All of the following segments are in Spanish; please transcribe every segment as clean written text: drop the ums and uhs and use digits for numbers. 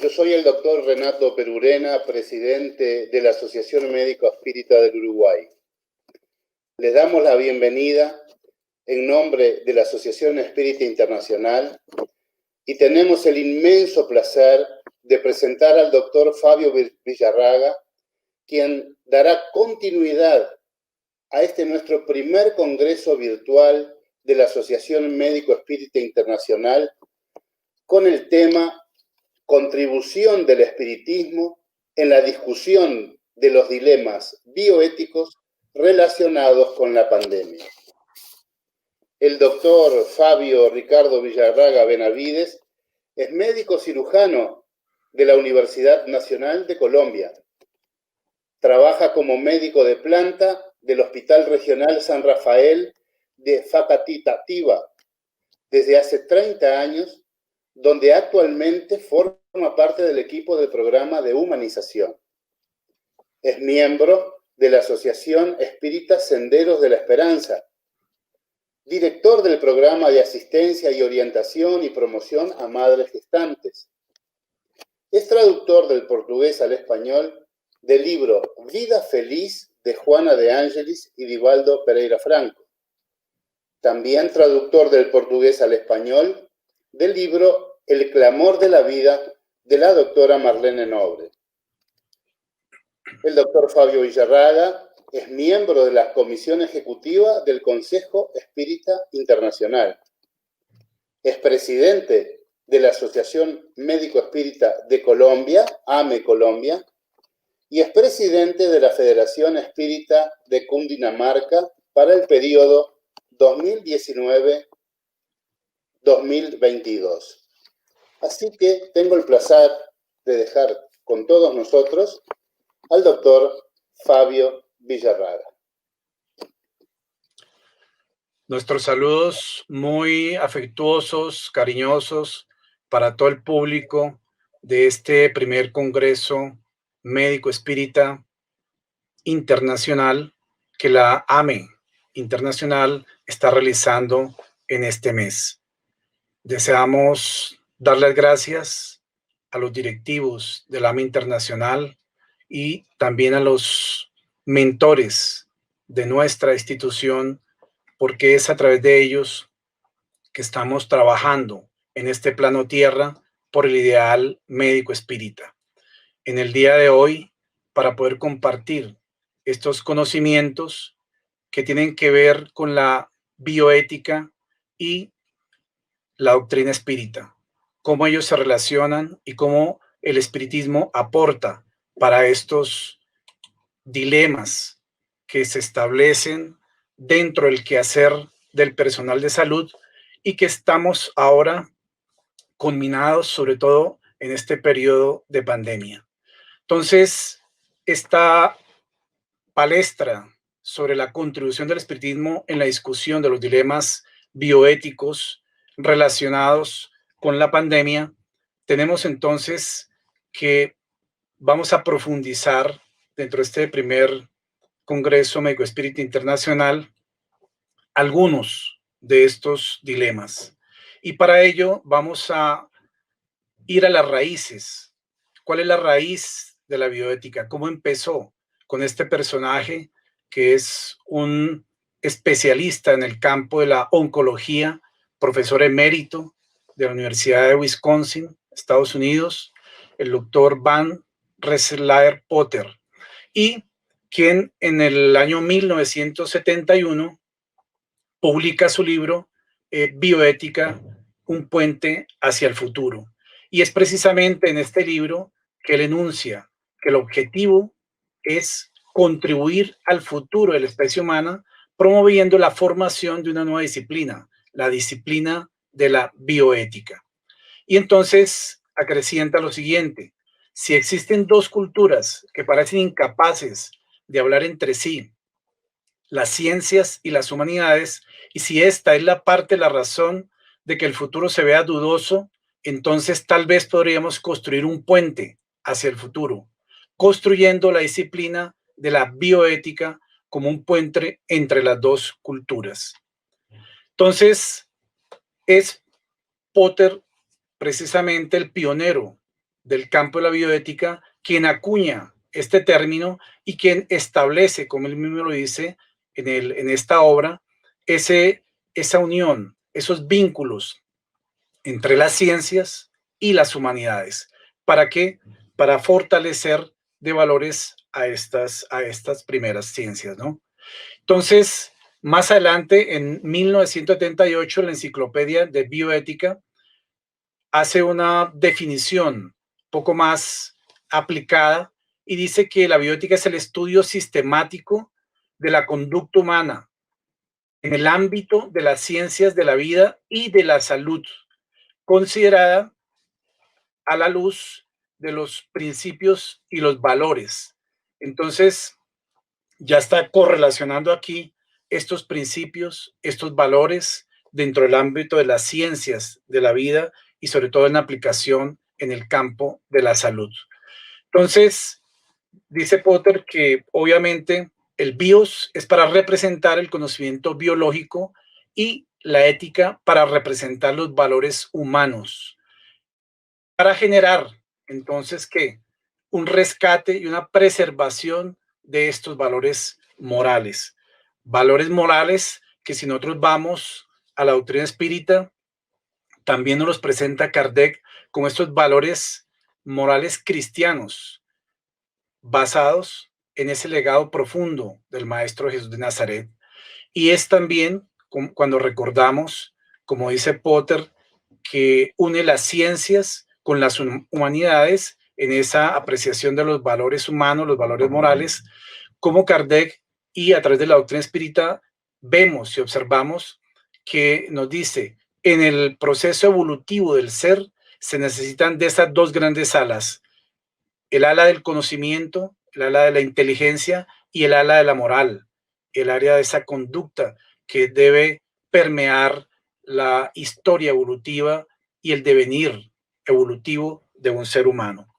Yo soy el doctor Renato Perurena, presidente de la Asociación Médico Espírita del Uruguay. Les damos la bienvenida en nombre de la Asociación Espírita Internacional y tenemos el inmenso placer de presentar al doctor Fabio Villarraga, quien dará continuidad a este nuestro primer congreso virtual de la Asociación Médico Espírita Internacional con el tema Contribución del espiritismo en la discusión de los dilemas bioéticos relacionados con la pandemia. El doctor Fabio Ricardo Villarraga Benavides es médico cirujano de la Universidad Nacional de Colombia. Trabaja como médico de planta del Hospital Regional San Rafael de Facatativá desde hace 30 años, donde actualmente forma parte del equipo del programa de humanización. Es miembro de la Asociación Espírita Senderos de la Esperanza, director del programa de asistencia y orientación y promoción a madres gestantes. Es traductor del portugués al español del libro Vida Feliz de Juana de Ángelis y Divaldo Pereira Franco. También traductor del portugués al español del libro El clamor de la vida de la doctora Marlene Nobre. El doctor Fabio Villarraga es miembro de la Comisión Ejecutiva del Consejo Espírita Internacional. Es presidente de la Asociación Médico Espírita de Colombia, AME Colombia, y es presidente de la Federación Espírita de Cundinamarca para el periodo 2019-2022. Así que tengo el placer de dejar con todos nosotros al doctor Fabio Villarraga. Nuestros saludos muy afectuosos, cariñosos para todo el público de este primer Congreso Médico Espírita Internacional que la AME Internacional está realizando en este mes. Deseamos dar las gracias a los directivos de la AME Internacional y también a los mentores de nuestra institución, porque es a través de ellos que estamos trabajando en este plano tierra por el ideal médico espírita. En el día de hoy, para poder compartir estos conocimientos que tienen que ver con la bioética y la doctrina espírita, cómo ellos se relacionan y cómo el espiritismo aporta para estos dilemas que se establecen dentro del quehacer del personal de salud y que estamos ahora culminados, sobre todo en este periodo de pandemia. Entonces, esta palestra sobre la contribución del espiritismo en la discusión de los dilemas bioéticos relacionados con la pandemia, tenemos entonces que vamos a profundizar dentro de este primer Congreso Médico Espírita Internacional algunos de estos dilemas. Y para ello vamos a ir a las raíces. ¿Cuál es la raíz de la bioética? ¿Cómo empezó con este personaje que es un especialista en el campo de la oncología, profesor emérito de la Universidad de Wisconsin, Estados Unidos, el doctor Van Rensselaer Potter, y quien en el año 1971 publica su libro Bioética, un puente hacia el futuro. Y es precisamente en este libro que él enuncia que el objetivo es contribuir al futuro de la especie humana, promoviendo la formación de una nueva disciplina, la disciplina de la bioética. Y entonces acrecienta lo siguiente: si existen dos culturas que parecen incapaces de hablar entre sí, las ciencias y las humanidades, y si esta es la parte de la razón de que el futuro se vea dudoso, entonces tal vez podríamos construir un puente hacia el futuro, construyendo la disciplina de la bioética como un puente entre las dos culturas. Entonces, es Potter precisamente el pionero del campo de la bioética quien acuña este término y quien establece, como él mismo lo dice en esta obra, esa unión, esos vínculos entre las ciencias y las humanidades. ¿Para qué? Para fortalecer de valores a estas primeras ciencias, ¿no? Entonces, más adelante, en 1978, la Enciclopedia de Bioética hace una definición poco más aplicada y dice que la bioética es el estudio sistemático de la conducta humana en el ámbito de las ciencias de la vida y de la salud, considerada a la luz de los principios y los valores. Entonces, ya está correlacionando aquí estos principios, estos valores dentro del ámbito de las ciencias de la vida y sobre todo en aplicación en el campo de la salud. Entonces, dice Potter que obviamente el bios es para representar el conocimiento biológico y la ética para representar los valores humanos, para generar entonces que un rescate y una preservación de estos valores morales. Valores morales que si nosotros vamos a la doctrina espírita, también nos los presenta Kardec con estos valores morales cristianos basados en ese legado profundo del Maestro Jesús de Nazaret. Y es también cuando recordamos, como dice Potter, que une las ciencias con las humanidades en esa apreciación de los valores humanos, los valores morales, como Kardec y a través de la doctrina espírita vemos y observamos que nos dice, en el proceso evolutivo del ser se necesitan de esas dos grandes alas, el ala del conocimiento, el ala de la inteligencia y el ala de la moral, el área de esa conducta que debe permear la historia evolutiva y el devenir evolutivo de un ser humano.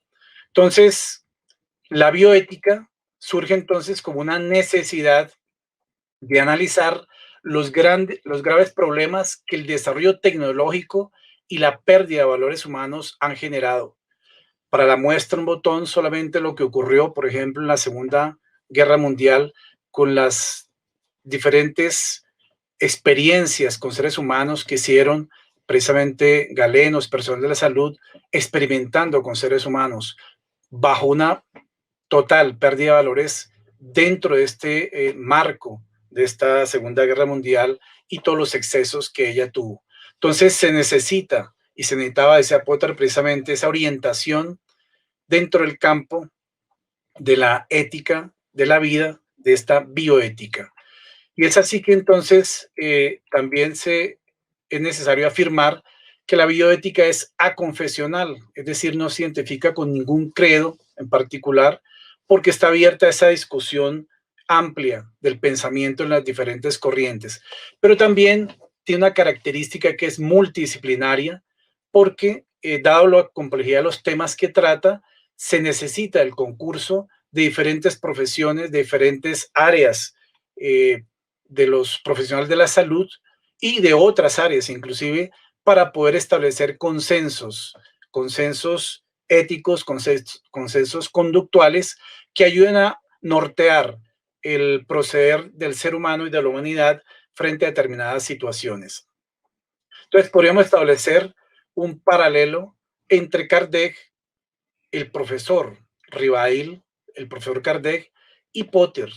Entonces, la bioética surge entonces como una necesidad de analizar los graves problemas que el desarrollo tecnológico y la pérdida de valores humanos han generado. Para la muestra un botón, solamente lo que ocurrió, por ejemplo, en la Segunda Guerra Mundial, con las diferentes experiencias con seres humanos que hicieron precisamente galenos, personal de la salud, experimentando con seres humanos bajo una total pérdida de valores dentro de este marco de esta Segunda Guerra Mundial y todos los excesos que ella tuvo. Entonces se necesita y se necesitaba, decía Potter, precisamente esa orientación dentro del campo de la ética, de la vida, de esta bioética. Y es así que entonces también es necesario afirmar que la bioética es aconfesional, es decir, no se identifica con ningún credo en particular, porque está abierta a esa discusión amplia del pensamiento en las diferentes corrientes. Pero también tiene una característica que es multidisciplinaria, porque dado la complejidad de los temas que trata, se necesita el concurso de diferentes profesiones, de diferentes áreas de los profesionales de la salud y de otras áreas inclusive, para poder establecer consensos éticos, consensos conductuales que ayuden a nortear el proceder del ser humano y de la humanidad frente a determinadas situaciones. Entonces, podríamos establecer un paralelo entre Kardec, el profesor Rivail, el profesor Kardec, y Potter,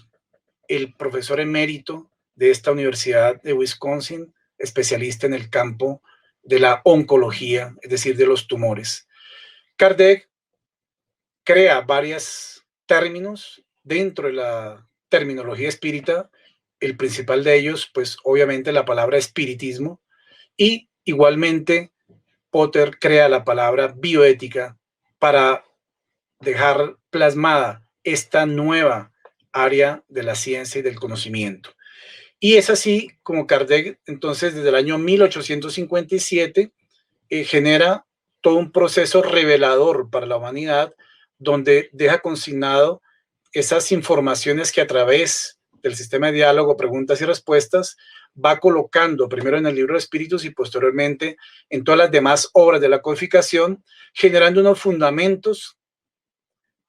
el profesor emérito de esta Universidad de Wisconsin, especialista en el campo de la oncología, es decir, de los tumores. Kardec crea varios términos dentro de la terminología espírita, el principal de ellos, pues obviamente la palabra espiritismo, y igualmente Potter crea la palabra bioética para dejar plasmada esta nueva área de la ciencia y del conocimiento. Y es así como Kardec, entonces, desde el año 1857, genera todo un proceso revelador para la humanidad, donde deja consignado esas informaciones que a través del sistema de diálogo, preguntas y respuestas, va colocando primero en el libro de Espíritus y posteriormente en todas las demás obras de la codificación, generando unos fundamentos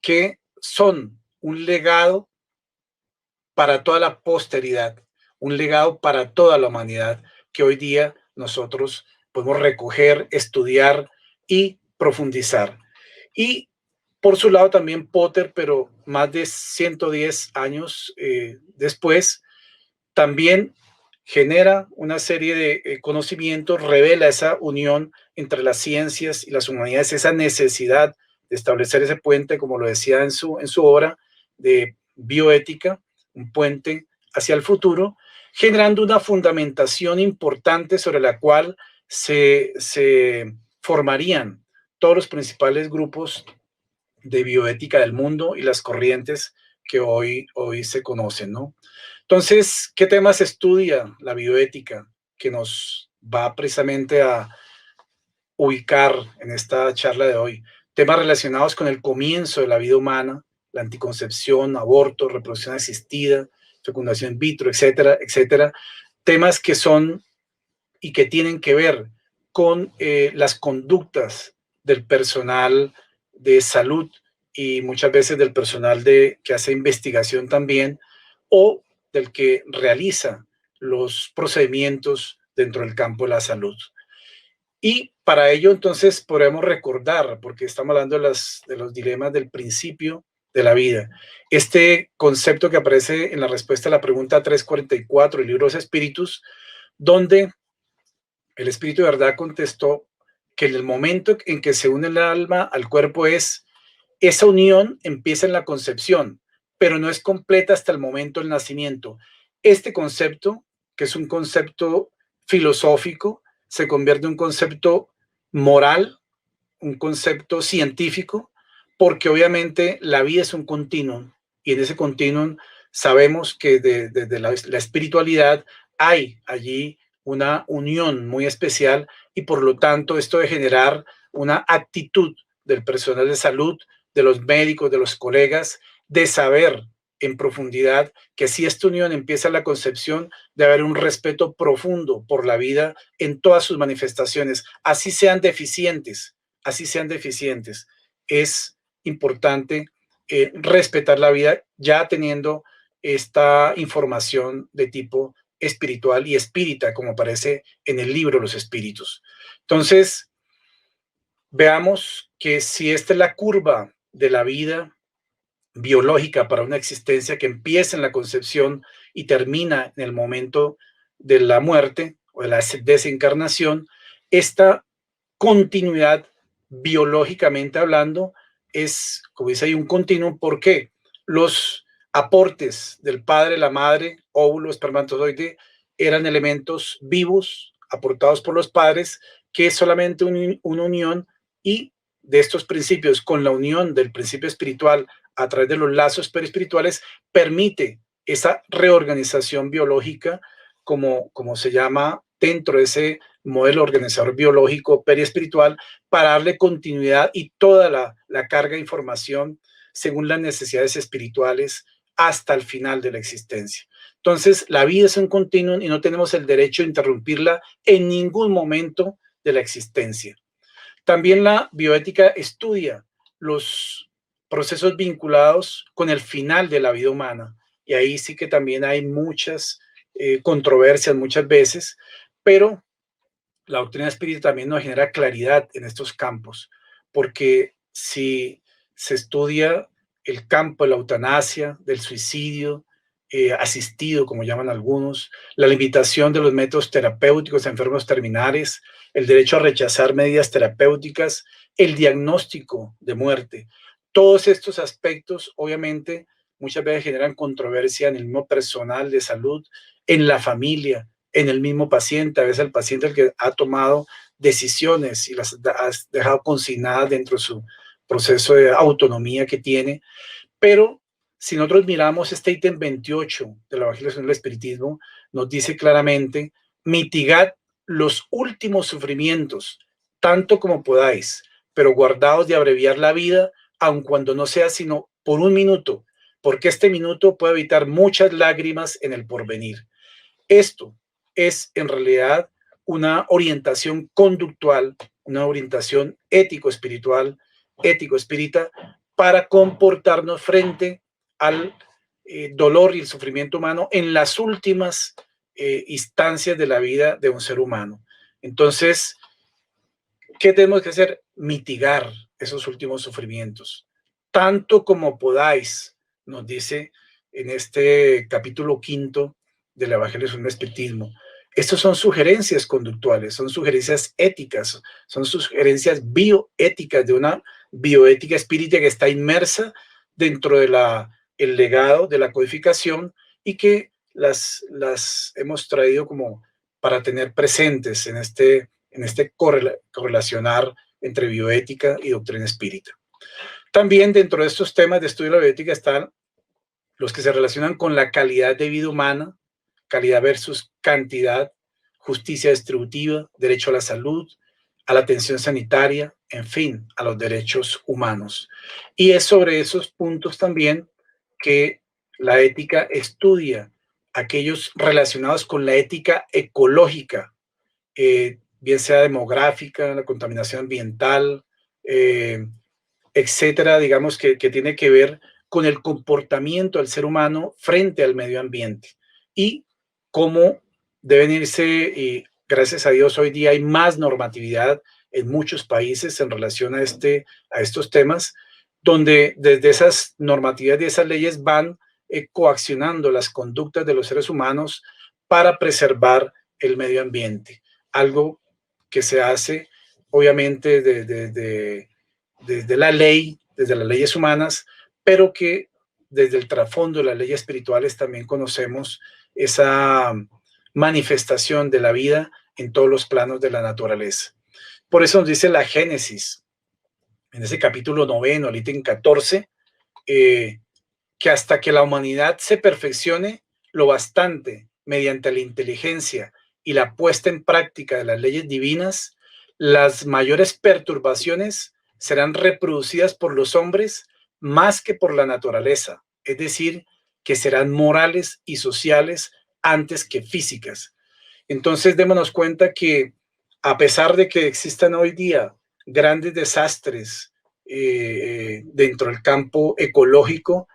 que son un legado para toda la posteridad, un legado para toda la humanidad que hoy día nosotros podemos recoger, estudiar y profundizar. Y por su lado también Potter, pero más de 110 años después, también genera una serie de conocimientos, revela esa unión entre las ciencias y las humanidades, esa necesidad de establecer ese puente, como lo decía en su obra de bioética, un puente hacia el futuro, generando una fundamentación importante sobre la cual se formarían todos los principales grupos de bioética del mundo y las corrientes que hoy se conocen, ¿no? Entonces, ¿qué temas estudia la bioética que nos va precisamente a ubicar en esta charla de hoy? Temas relacionados con el comienzo de la vida humana, la anticoncepción, aborto, reproducción asistida, fecundación in vitro, etcétera, etcétera. Temas que son y que tienen que ver con las conductas del personal de salud y muchas veces del personal que hace investigación también, o del que realiza los procedimientos dentro del campo de la salud. Y para ello entonces podemos recordar, porque estamos hablando de los dilemas del principio de la vida, este concepto que aparece en la respuesta a la pregunta 344 del libro de los Espíritus, donde el Espíritu de verdad contestó que en el momento en que se une el alma al cuerpo esa unión empieza en la concepción, pero no es completa hasta el momento del nacimiento. Este concepto, que es un concepto filosófico, se convierte en un concepto moral, un concepto científico, porque obviamente la vida es un continuum y en ese continuum sabemos que desde la espiritualidad hay allí una unión muy especial y por lo tanto esto de generar una actitud del personal de salud, de los médicos, de los colegas, de saber en profundidad que si esta unión empieza en la concepción, de haber un respeto profundo por la vida en todas sus manifestaciones, así sean deficientes, así sean deficientes. Es importante respetar la vida ya teniendo esta información de tipo espiritual y espírita, como aparece en el libro Los Espíritus. Entonces, veamos que si esta es la curva de la vida biológica para una existencia que empieza en la concepción y termina en el momento de la muerte o de la desencarnación, esta continuidad biológicamente hablando es, como dice ahí, un continuum. ¿Por qué? Los aportes del padre, la madre, óvulo, espermatozoide, eran elementos vivos aportados por los padres, que es solamente una unión y de estos principios con la unión del principio espiritual a través de los lazos perispirituales permite esa reorganización biológica como se llama dentro de ese modelo organizador biológico periespiritual para darle continuidad y toda la carga de información según las necesidades espirituales hasta el final de la existencia. Entonces, la vida es un continuum y no tenemos el derecho de interrumpirla en ningún momento de la existencia. También la bioética estudia los procesos vinculados con el final de la vida humana y ahí sí que también hay muchas controversias muchas veces, pero la doctrina espírita también nos genera claridad en estos campos, porque si se estudia el campo de la eutanasia, del suicidio asistido, como llaman algunos, la limitación de los métodos terapéuticos a enfermos terminales, el derecho a rechazar medidas terapéuticas, el diagnóstico de muerte, todos estos aspectos obviamente muchas veces generan controversia en el mismo personal de salud, en la familia, en el mismo paciente, a veces el paciente el que ha tomado decisiones y las ha dejado consignadas dentro de su proceso de autonomía que tiene, pero si nosotros miramos este ítem 28 de la evangelización del espiritismo, nos dice claramente, mitigad los últimos sufrimientos, tanto como podáis, pero guardaos de abreviar la vida, aun cuando no sea sino por un minuto, porque este minuto puede evitar muchas lágrimas en el porvenir. Esto es en realidad una orientación conductual, una orientación ético-espiritual, ético-espírita, para comportarnos frente al dolor y el sufrimiento humano en las últimas instancias de la vida de un ser humano. Entonces, ¿qué tenemos que hacer? Mitigar esos últimos sufrimientos, tanto como podáis, nos dice en este capítulo 5 del Evangelio según el Espiritismo. Estas son sugerencias conductuales, son sugerencias éticas, son sugerencias bioéticas, de una bioética espírita que está inmersa dentro de el legado de la codificación y que las hemos traído como para tener presentes en este correlacionar entre bioética y doctrina espírita. También dentro de estos temas de estudio de la bioética están los que se relacionan con la calidad de vida humana, calidad versus cantidad, justicia distributiva, derecho a la salud, a la atención sanitaria, en fin, a los derechos humanos. Y es sobre esos puntos también que la ética estudia aquellos relacionados con la ética ecológica, bien sea demográfica, la contaminación ambiental, etcétera, digamos que tiene que ver con el comportamiento del ser humano frente al medio ambiente y cómo deben irse, y gracias a Dios hoy día hay más normatividad en muchos países en relación a estos temas, donde desde esas normatividades y esas leyes van coaccionando las conductas de los seres humanos para preservar el medio ambiente. Algo que se hace obviamente desde la ley, desde las leyes humanas, pero que desde el trasfondo de las leyes espirituales también conocemos esa manifestación de la vida en todos los planos de la naturaleza. Por eso nos dice la Génesis, en ese capítulo 9, el ítem 14, que hasta que la humanidad se perfeccione lo bastante mediante la inteligencia y la puesta en práctica de las leyes divinas, las mayores perturbaciones serán reproducidas por los hombres más que por la naturaleza, es decir, que serán morales y sociales antes que físicas. Entonces, démonos cuenta que a pesar de que existan hoy día grandes desastres dentro del campo ecológico,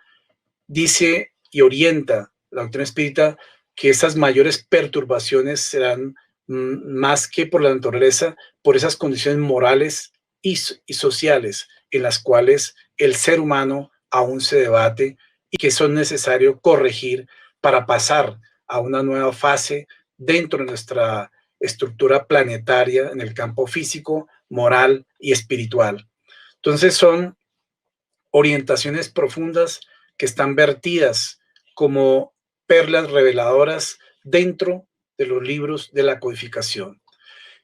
dice y orienta la doctrina espírita que esas mayores perturbaciones serán más que por la naturaleza, por esas condiciones morales y sociales en las cuales el ser humano aún se debate y que son necesarios corregir para pasar a una nueva fase dentro de nuestra estructura planetaria en el campo físico, moral y espiritual. Entonces son orientaciones profundas que están vertidas como perlas reveladoras dentro de los libros de la codificación.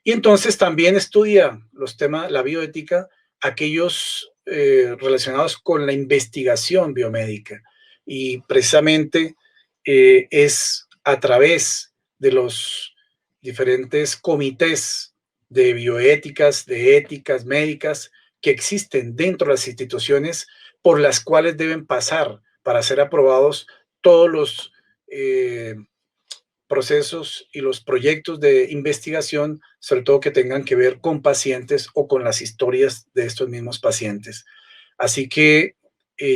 Y entonces también estudia los temas, la bioética, aquellos relacionados con la investigación biomédica. Y precisamente es a través de los diferentes comités de bioéticas, de éticas médicas que existen dentro de las instituciones por las cuales deben pasar para ser aprobados todos los procesos y los proyectos de investigación, sobre todo que tengan que ver con pacientes o con las historias de estos mismos pacientes. Así que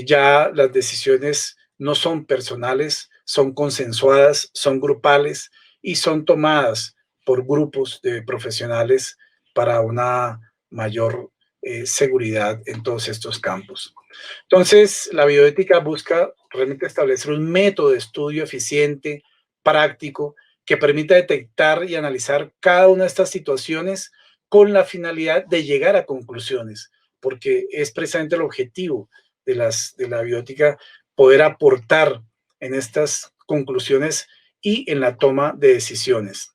ya las decisiones no son personales, son consensuadas, son grupales y son tomadas por grupos de profesionales para una mayor seguridad en todos estos campos. Entonces, la bioética busca realmente establecer un método de estudio eficiente, práctico, que permita detectar y analizar cada una de estas situaciones con la finalidad de llegar a conclusiones, porque es precisamente el objetivo de la bioética poder aportar en estas conclusiones y en la toma de decisiones.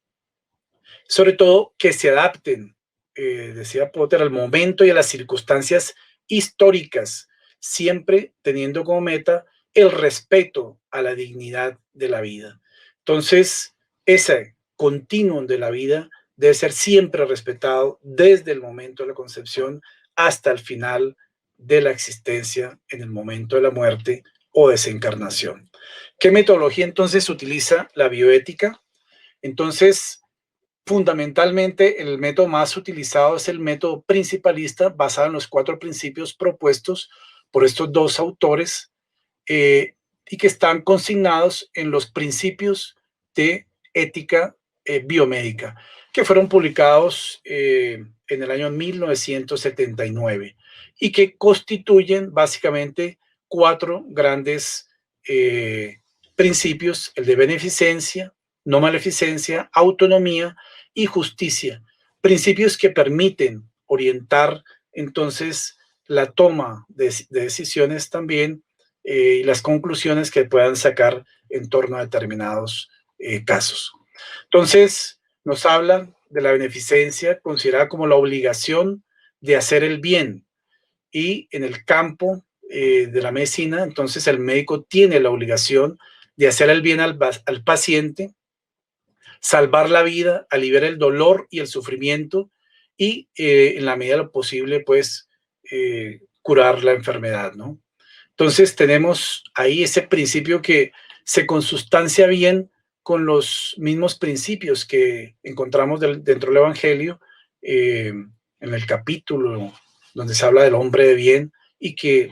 Sobre todo que se adapten, decía Potter, al momento y a las circunstancias históricas, siempre teniendo como meta el respeto a la dignidad de la vida. Entonces, ese continuum de la vida debe ser siempre respetado desde el momento de la concepción hasta el final de la existencia, en el momento de la muerte o desencarnación. ¿Qué metodología entonces utiliza la bioética? Entonces, fundamentalmente, el método más utilizado es el método principalista, basado en los 4 principios propuestos por estos 2 autores, y que están consignados en los principios de ética biomédica, que fueron publicados en el año 1979 y que constituyen básicamente 4 grandes principios: el de beneficencia, no maleficencia, autonomía y justicia. Principios que permiten orientar entonces la toma de decisiones también, y las conclusiones que puedan sacar en torno a determinados casos. Entonces, nos hablan de la beneficencia considerada como la obligación de hacer el bien, y en el campo de la medicina, entonces el médico tiene la obligación de hacer el bien al paciente, salvar la vida, aliviar el dolor y el sufrimiento y en la medida de lo posible, pues, curar la enfermedad, ¿no? Entonces tenemos ahí ese principio que se consustancia bien con los mismos principios que encontramos dentro del Evangelio, en el capítulo donde se habla del hombre de bien, y que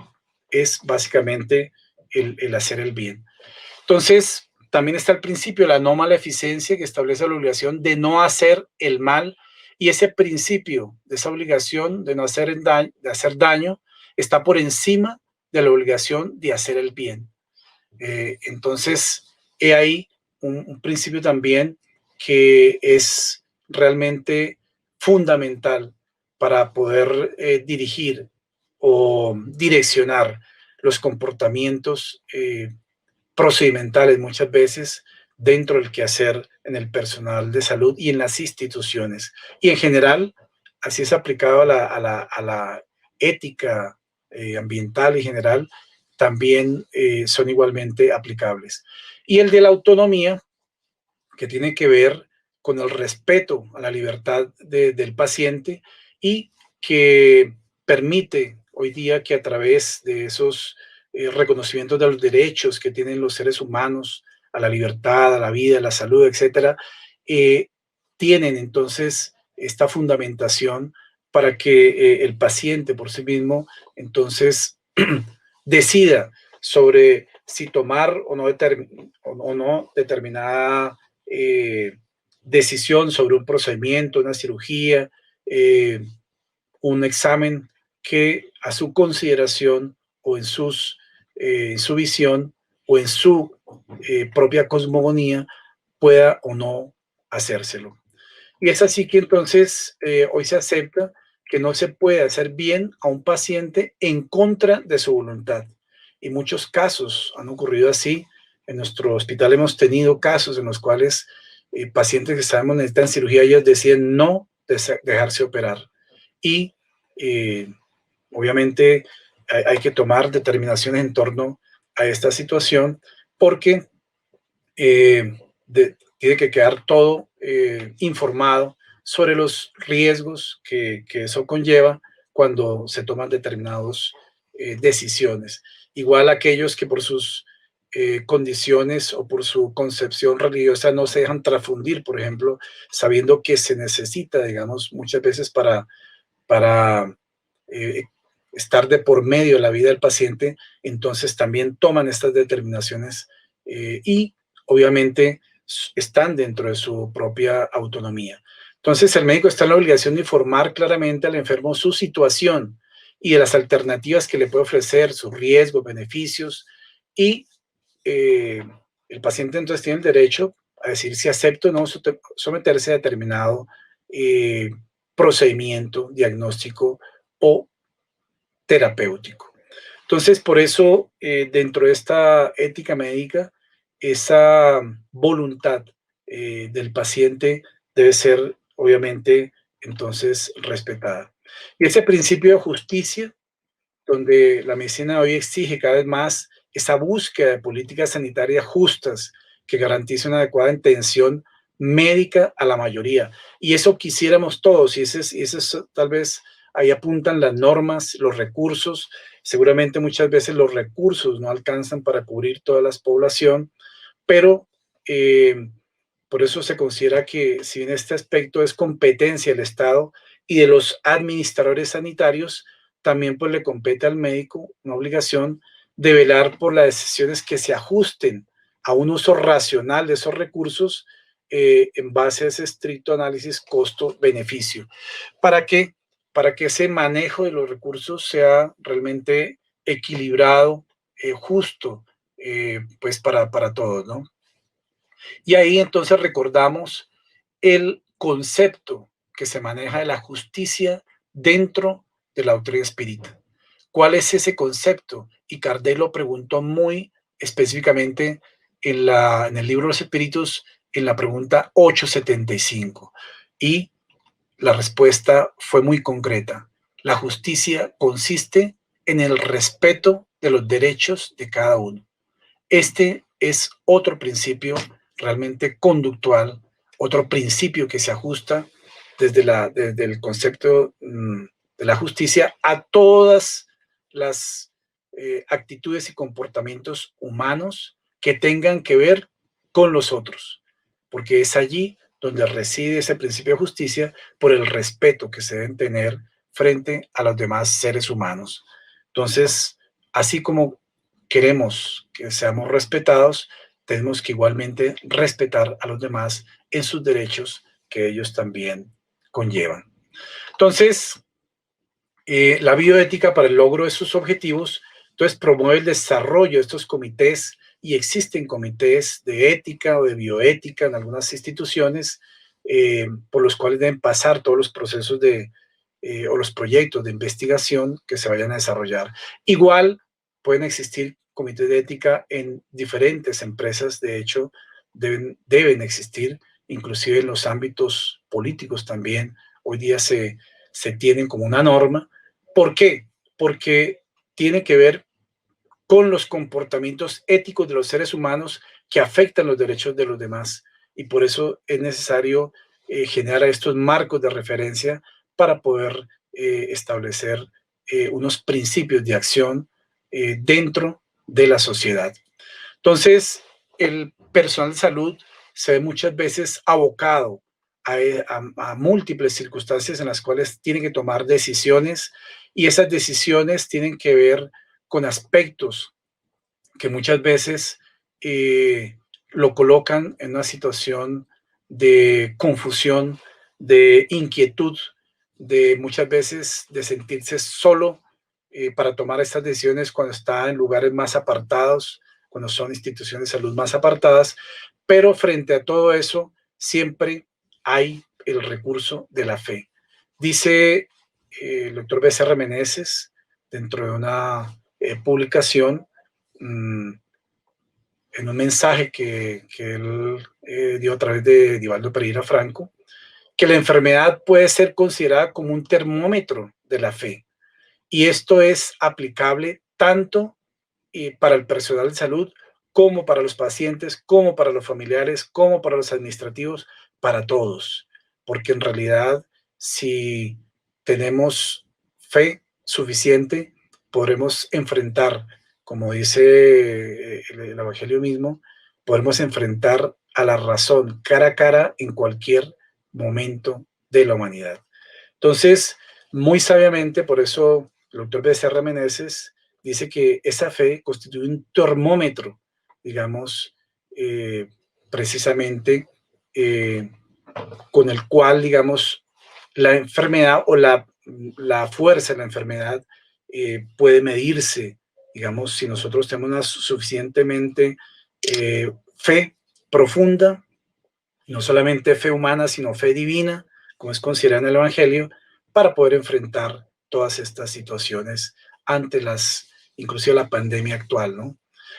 es básicamente el hacer el bien. Entonces, también está el principio de la no maleficencia, que establece la obligación de no hacer el mal, y ese principio de esa obligación de no hacer daño está por encima de la obligación de hacer el bien. Entonces, he ahí un principio también que es realmente fundamental para poder dirigir o direccionar los comportamientos procedimentales muchas veces dentro del quehacer en el personal de salud y en las instituciones. Y en general, así es aplicado a la ética ambiental en general, también son igualmente aplicables. Y el de la autonomía, que tiene que ver con el respeto a la libertad del paciente, y que permite hoy día que a través de esos reconocimientos de los derechos que tienen los seres humanos a la libertad, a la vida, a la salud, etcétera, tienen entonces esta fundamentación para que el paciente por sí mismo entonces decida sobre si tomar o no determinada decisión sobre un procedimiento, una cirugía, un examen que a su consideración o en su visión o en su propia cosmogonía pueda o no hacérselo. Y es así que entonces hoy se acepta que no se puede hacer bien a un paciente en contra de su voluntad. Y muchos casos han ocurrido así. En nuestro hospital hemos tenido casos en los cuales pacientes que sabemos necesitan cirugía, ellos deciden no dejarse operar. Y obviamente hay que tomar determinaciones en torno a esta situación, porque tiene que quedar todo informado sobre los riesgos que eso conlleva cuando se toman determinadas decisiones. Igual aquellos que por sus condiciones o por su concepción religiosa no se dejan transfundir, por ejemplo, sabiendo que se necesita, digamos, muchas veces para estar de por medio de la vida del paciente, entonces también toman estas determinaciones y obviamente están dentro de su propia autonomía. Entonces el médico está en la obligación de informar claramente al enfermo su situación y de las alternativas que le puede ofrecer, sus riesgos, beneficios, y el paciente entonces tiene el derecho a decir si acepta o no someterse a determinado procedimiento diagnóstico o terapéutico. Entonces, por eso, dentro de esta ética médica, esa voluntad del paciente debe ser, obviamente, entonces respetada. Y ese principio de justicia, donde la medicina hoy exige cada vez más esa búsqueda de políticas sanitarias justas que garanticen una adecuada atención médica a la mayoría. Y eso quisiéramos todos, y ese es tal vez, ahí apuntan las normas, los recursos. Seguramente muchas veces los recursos no alcanzan para cubrir toda la población, pero Por eso se considera que si bien este aspecto es competencia del Estado y de los administradores sanitarios, también pues le compete al médico una obligación de velar por las decisiones que se ajusten a un uso racional de esos recursos en base a ese estricto análisis costo-beneficio. ¿Para qué? Para que ese manejo de los recursos sea realmente equilibrado, justo, pues para todos, ¿no? Y ahí entonces recordamos el concepto que se maneja de la justicia dentro de la doctrina espírita. ¿Cuál es ese concepto? Y Kardec lo preguntó muy específicamente en el libro de los Espíritus, en la pregunta 875. Y la respuesta fue muy concreta. La justicia consiste en el respeto de los derechos de cada uno. Este es otro principio realmente conductual, otro principio que se ajusta desde el concepto de la justicia a todas las actitudes y comportamientos humanos que tengan que ver con los otros, porque es allí donde reside ese principio de justicia por el respeto que se deben tener frente a los demás seres humanos. Entonces, así como queremos que seamos respetados, tenemos que igualmente respetar a los demás en sus derechos que ellos también conllevan. Entonces, la bioética para el logro de sus objetivos, entonces promueve el desarrollo de estos comités y existen comités de ética o de bioética en algunas instituciones por los cuales deben pasar todos los procesos o los proyectos de investigación que se vayan a desarrollar. Igual pueden existir comités de ética en diferentes empresas, de hecho deben existir, inclusive en los ámbitos políticos también, hoy día se tienen como una norma. ¿Por qué? Porque tiene que ver con los comportamientos éticos de los seres humanos que afectan los derechos de los demás. Y por eso es necesario generar estos marcos de referencia para poder establecer unos principios de acción dentro de la sociedad. Entonces, el personal de salud se ve muchas veces abocado a múltiples circunstancias en las cuales tiene que tomar decisiones y esas decisiones tienen que ver con aspectos que muchas veces lo colocan en una situación de confusión, de inquietud, de muchas veces de sentirse solo para tomar estas decisiones cuando está en lugares más apartados, cuando son instituciones de salud más apartadas, pero frente a todo eso siempre hay el recurso de la fe. Dice el doctor Becerra Meneses, dentro de una publicación, en un mensaje que él dio a través de Divaldo Pereira Franco, que la enfermedad puede ser considerada como un termómetro de la fe. Y esto es aplicable tanto para el personal de salud como para los pacientes, como para los familiares, como para los administrativos, para todos. Porque en realidad, si tenemos fe suficiente, podremos enfrentar, como dice el Evangelio mismo, podemos enfrentar a la razón cara a cara en cualquier momento de la humanidad. Entonces, muy sabiamente, por eso el doctor Becerra Meneses dice que esa fe constituye un termómetro, digamos, precisamente con el cual, digamos, la enfermedad o la fuerza de la enfermedad puede medirse, digamos, si nosotros tenemos una suficientemente fe profunda, no solamente fe humana, sino fe divina, como es considerado en el Evangelio, para poder enfrentar todas estas situaciones ante inclusive la pandemia actual, ¿no?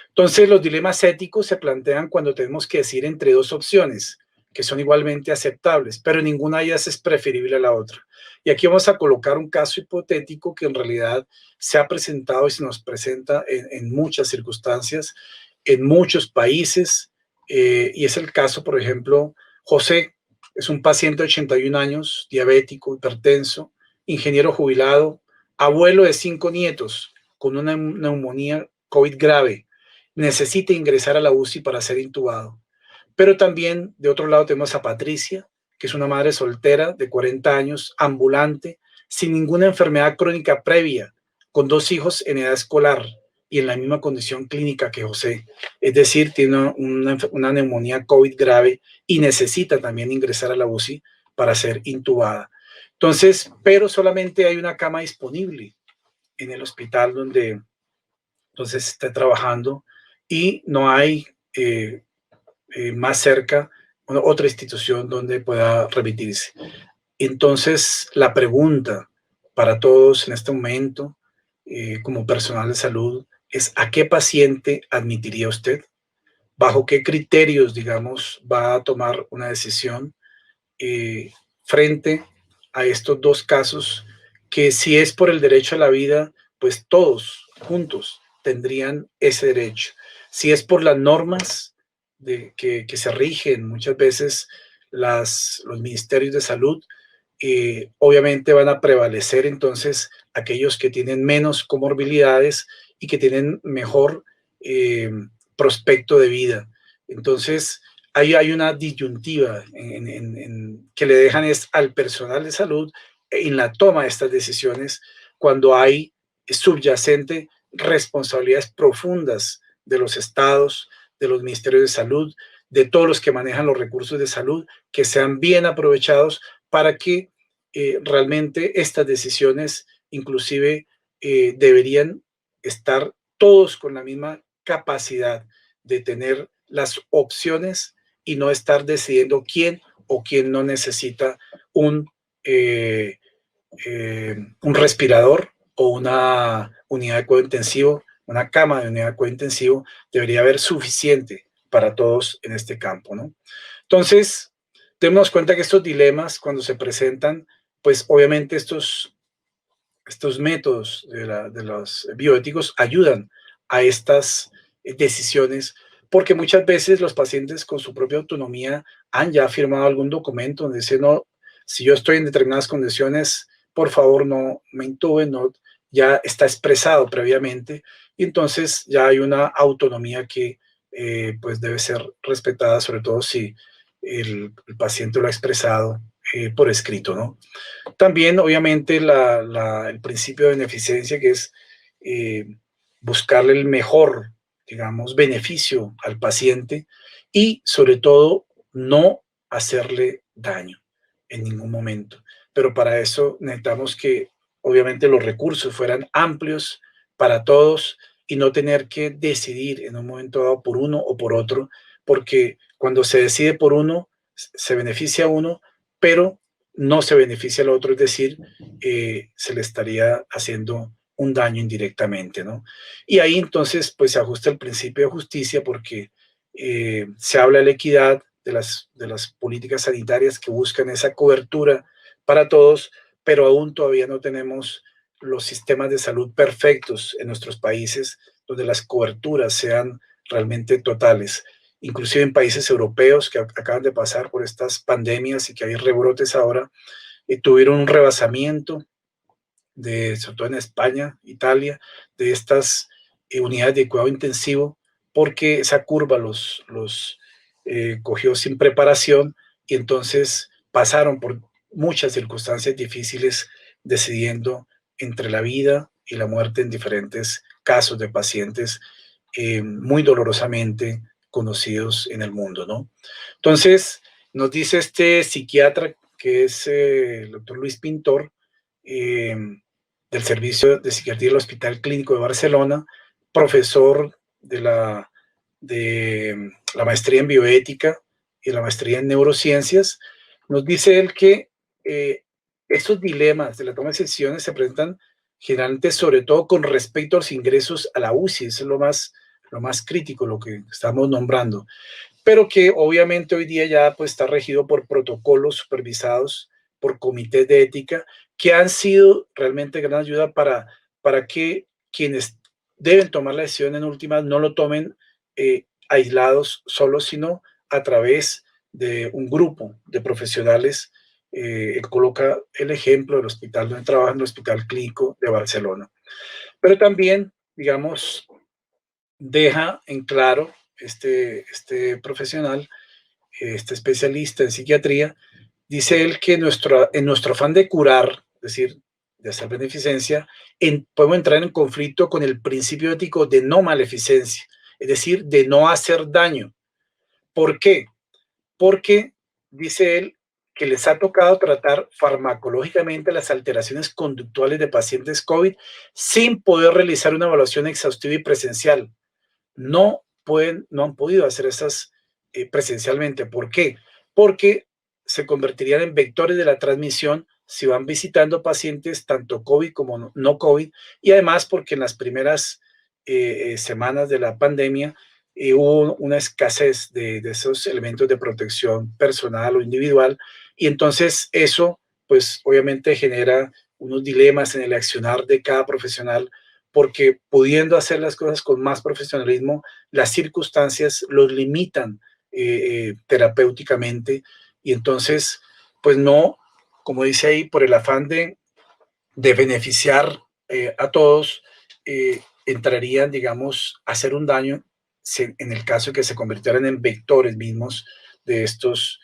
Entonces, los dilemas éticos se plantean cuando tenemos que decidir entre dos opciones que son igualmente aceptables, pero ninguna de ellas es preferible a la otra. Y aquí vamos a colocar un caso hipotético que en realidad se ha presentado y se nos presenta en muchas circunstancias, en muchos países, y es el caso, por ejemplo, José es un paciente de 81 años, diabético, hipertenso, ingeniero jubilado, abuelo de 5 nietos, con una neumonía COVID grave. Necesita ingresar a la UCI para ser intubado. Pero también, de otro lado, tenemos a Patricia, que es una madre soltera de 40 años, ambulante, sin ninguna enfermedad crónica previa, con 2 hijos en edad escolar y en la misma condición clínica que José. Es decir, tiene una neumonía COVID grave y necesita también ingresar a la UCI para ser intubada. Entonces, pero solamente hay una cama disponible en el hospital donde entonces está trabajando y no hay más cerca otra institución donde pueda remitirse. Entonces, la pregunta para todos en este momento, como personal de salud, es ¿a qué paciente admitiría usted? ¿Bajo qué criterios, digamos, va a tomar una decisión frente a estos 2 casos que si es por el derecho a la vida, pues todos juntos tendrían ese derecho? Si es por las normas que se rigen muchas veces los ministerios de salud, obviamente van a prevalecer entonces aquellos que tienen menos comorbilidades y que tienen mejor eh, prospecto de vida. Entonces, ahí hay una disyuntiva que le dejan al personal de salud en la toma de estas decisiones cuando hay subyacente responsabilidades profundas de los estados, de los ministerios de salud, de todos los que manejan los recursos de salud, que sean bien aprovechados para que realmente estas decisiones inclusive deberían estar todos con la misma capacidad de tener las opciones y no estar decidiendo quién o quién no necesita un, eh, un respirador o una unidad de cuidado intensivo, una cama de unidad de cuidado intensivo. Debería haber suficiente para todos en este campo, ¿no? Entonces, démonos cuenta que estos dilemas, cuando se presentan, pues obviamente estos métodos de los bioéticos ayudan a estas decisiones, porque muchas veces los pacientes con su propia autonomía han ya firmado algún documento donde dice, no, si yo estoy en determinadas condiciones, por favor no me intuben, no, ya está expresado previamente, y entonces ya hay una autonomía que pues debe ser respetada, sobre todo si el paciente lo ha expresado por escrito, ¿no? También, obviamente, el principio de beneficencia, que es eh, buscarle el mejor, digamos, beneficio al paciente y, sobre todo, no hacerle daño en ningún momento. Pero para eso necesitamos que, obviamente, los recursos fueran amplios para todos y no tener que decidir en un momento dado por uno o por otro, porque cuando se decide por uno, se beneficia a uno, pero no se beneficia al otro, es decir, se le estaría haciendo un daño indirectamente, ¿no? Y ahí entonces pues se ajusta el principio de justicia porque se habla de la equidad de las políticas sanitarias que buscan esa cobertura para todos, pero aún todavía no tenemos los sistemas de salud perfectos en nuestros países donde las coberturas sean realmente totales. Inclusive en países europeos que acaban de pasar por estas pandemias y que hay rebrotes ahora, tuvieron un rebasamiento sobre todo en España, Italia, de estas unidades de cuidado intensivo, porque esa curva los cogió sin preparación y entonces pasaron por muchas circunstancias difíciles decidiendo entre la vida y la muerte en diferentes casos de pacientes muy dolorosamente conocidos en el mundo, ¿no? Entonces, nos dice este psiquiatra, que es el doctor Luis Pintor, eh, del Servicio de Psiquiatría del Hospital Clínico de Barcelona, profesor de la maestría en bioética y la maestría en neurociencias, nos dice él que estos dilemas de la toma de decisiones se presentan generalmente sobre todo con respecto a los ingresos a la UCI, eso es lo más crítico, lo que estamos nombrando, pero que obviamente hoy día ya pues está regido por protocolos supervisados por comités de ética que han sido realmente gran ayuda para que quienes deben tomar la decisión en últimas no lo tomen aislados solos, sino a través de un grupo de profesionales. Él coloca el ejemplo del hospital donde trabaja, en el Hospital Clínico de Barcelona. Pero también, digamos, deja en claro este profesional este especialista en psiquiatría, dice él que en nuestro afán de curar, es decir, de hacer beneficencia, podemos entrar en conflicto con el principio ético de no maleficencia, es decir, de no hacer daño. ¿Por qué? Porque, dice él, que les ha tocado tratar farmacológicamente las alteraciones conductuales de pacientes COVID sin poder realizar una evaluación exhaustiva y presencial. No han podido hacer esas presencialmente. ¿Por qué? Porque se convertirían en vectores de la transmisión si van visitando pacientes tanto COVID como no COVID, y además porque en las primeras semanas de la pandemia hubo una escasez de esos elementos de protección personal o individual, y entonces eso pues obviamente genera unos dilemas en el accionar de cada profesional, porque pudiendo hacer las cosas con más profesionalismo, las circunstancias los limitan terapéuticamente, y entonces, pues no, como dice ahí, por el afán de beneficiar a todos, entrarían, digamos, a hacer un daño en el caso de que se convirtieran en vectores mismos de estos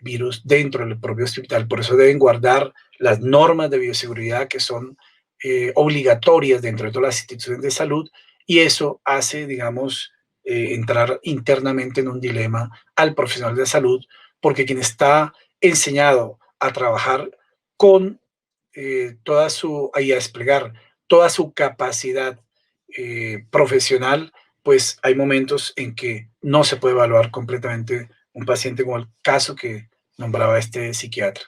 virus dentro del propio hospital. Por eso deben guardar las normas de bioseguridad que son obligatorias dentro de todas las instituciones de salud, y eso hace, digamos, entrar internamente en un dilema al profesional de salud, porque quien está enseñado a trabajar con y a desplegar toda su capacidad profesional, pues hay momentos en que no se puede evaluar completamente un paciente, como el caso que nombraba este psiquiatra.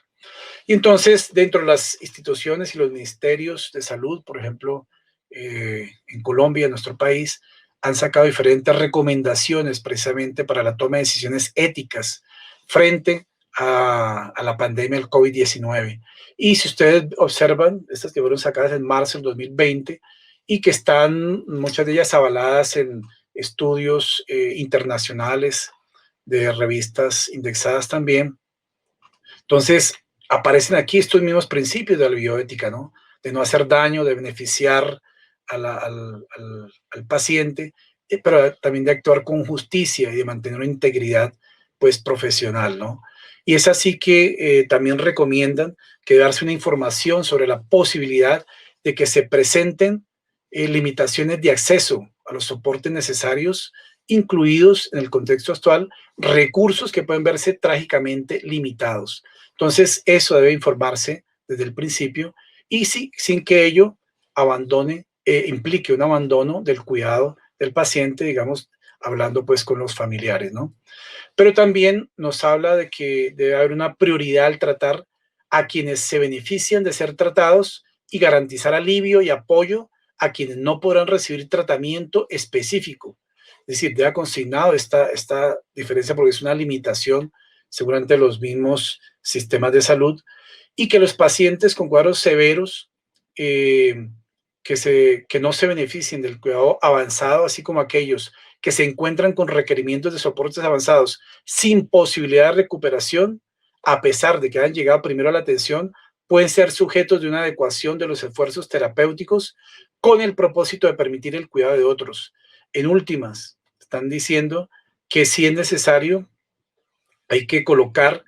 Y entonces, dentro de las instituciones y los ministerios de salud, por ejemplo, en Colombia, en nuestro país, han sacado diferentes recomendaciones precisamente para la toma de decisiones éticas frente a la pandemia del COVID-19. Y si ustedes observan, estas que fueron sacadas en marzo del 2020 y que están muchas de ellas avaladas en estudios internacionales de revistas indexadas también. Entonces, aparecen aquí estos mismos principios de la bioética, ¿no? De no hacer daño, de beneficiar al paciente, pero también de actuar con justicia y de mantener una integridad, pues, profesional, ¿no? Y es así que también recomiendan que darse una información sobre la posibilidad de que se presenten limitaciones de acceso a los soportes necesarios, incluidos en el contexto actual recursos que pueden verse trágicamente limitados. Entonces, eso debe informarse desde el principio, y sin que ello implique un abandono del cuidado del paciente, digamos, hablando pues con los familiares, ¿no? Pero también nos habla de que debe haber una prioridad al tratar a quienes se benefician de ser tratados y garantizar alivio y apoyo a quienes no podrán recibir tratamiento específico. Es decir, debe consignado esta diferencia, porque es una limitación seguramente de los mismos sistemas de salud, y que los pacientes con cuadros severos que no se beneficien del cuidado avanzado, así como aquellos que se encuentran con requerimientos de soportes avanzados sin posibilidad de recuperación, a pesar de que hayan llegado primero a la atención, pueden ser sujetos de una adecuación de los esfuerzos terapéuticos con el propósito de permitir el cuidado de otros. En últimas, están diciendo que si es necesario, hay que colocar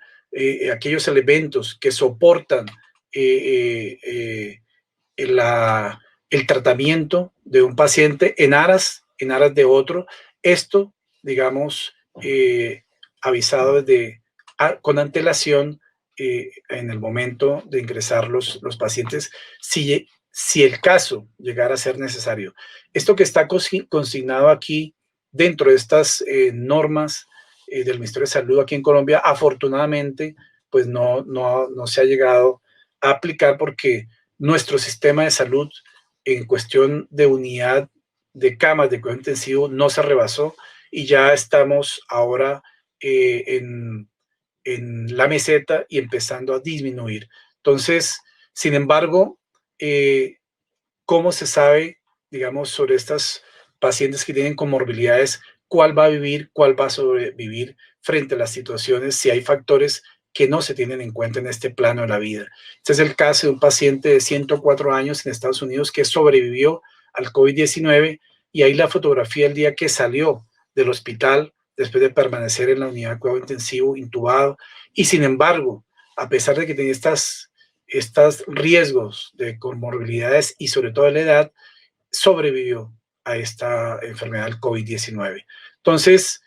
aquellos elementos que soportan el tratamiento de un paciente en aras de otro. Esto, digamos, avisado con antelación en el momento de ingresar los pacientes, si el caso llegara a ser necesario. Esto que está consignado aquí dentro de estas normas del Ministerio de Salud aquí en Colombia, afortunadamente, pues no se ha llegado a aplicar, porque nuestro sistema de salud en cuestión de unidad de camas de cuidado intensivo no se rebasó, y ya estamos ahora en la meseta y empezando a disminuir. Entonces, sin embargo, ¿cómo se sabe, digamos, sobre estas pacientes que tienen comorbilidades, cuál va a vivir, cuál va a sobrevivir frente a las situaciones, si hay factores que no se tienen en cuenta en este plano de la vida? Este es el caso de un paciente de 104 años en Estados Unidos que sobrevivió al COVID-19, y ahí la fotografía el día que salió del hospital después de permanecer en la unidad de cuidado intensivo, intubado, y sin embargo, a pesar de que tenía estos riesgos de comorbilidades y sobre todo de la edad, sobrevivió a esta enfermedad del COVID-19. Entonces,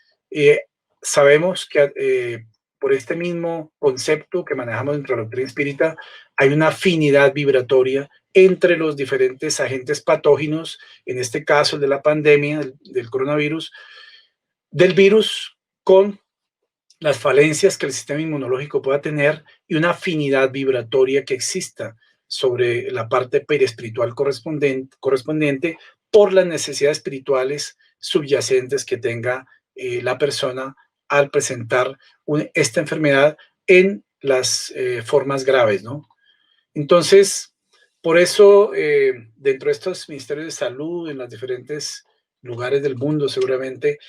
sabemos que por este mismo concepto que manejamos dentro de la doctrina espírita, hay una afinidad vibratoria entre los diferentes agentes patógenos, en este caso el de la pandemia, del coronavirus, del virus con las falencias que el sistema inmunológico pueda tener y una afinidad vibratoria que exista sobre la parte periespiritual correspondiente por las necesidades espirituales subyacentes que tenga la persona al presentar esta enfermedad en las formas graves, ¿no? Entonces, por eso, dentro de estos ministerios de salud, en los diferentes lugares del mundo, seguramente,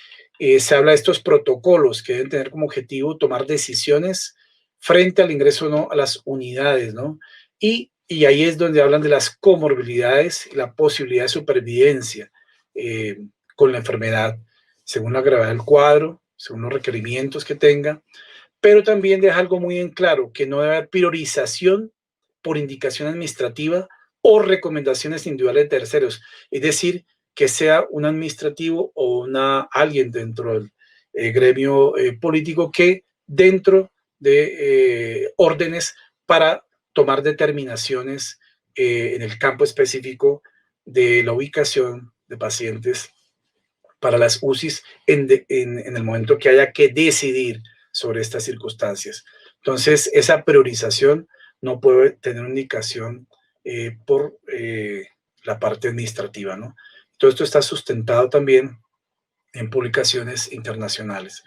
se habla de estos protocolos que deben tener como objetivo tomar decisiones frente al ingreso o no a las unidades, ¿no? Y ahí es donde hablan de las comorbilidades y la posibilidad de supervivencia con la enfermedad, según la gravedad del cuadro, según los requerimientos que tenga, pero también deja algo muy en claro, que no debe haber priorización por indicación administrativa o recomendaciones individuales de terceros. Es decir, que sea un administrativo o alguien dentro del gremio político que dentro de órdenes para tomar determinaciones en el campo específico de la ubicación de pacientes para las UCIs en el momento que haya que decidir sobre estas circunstancias. Entonces, esa priorización no puede tener una indicación por la parte administrativa, ¿no? Todo esto está sustentado también en publicaciones internacionales.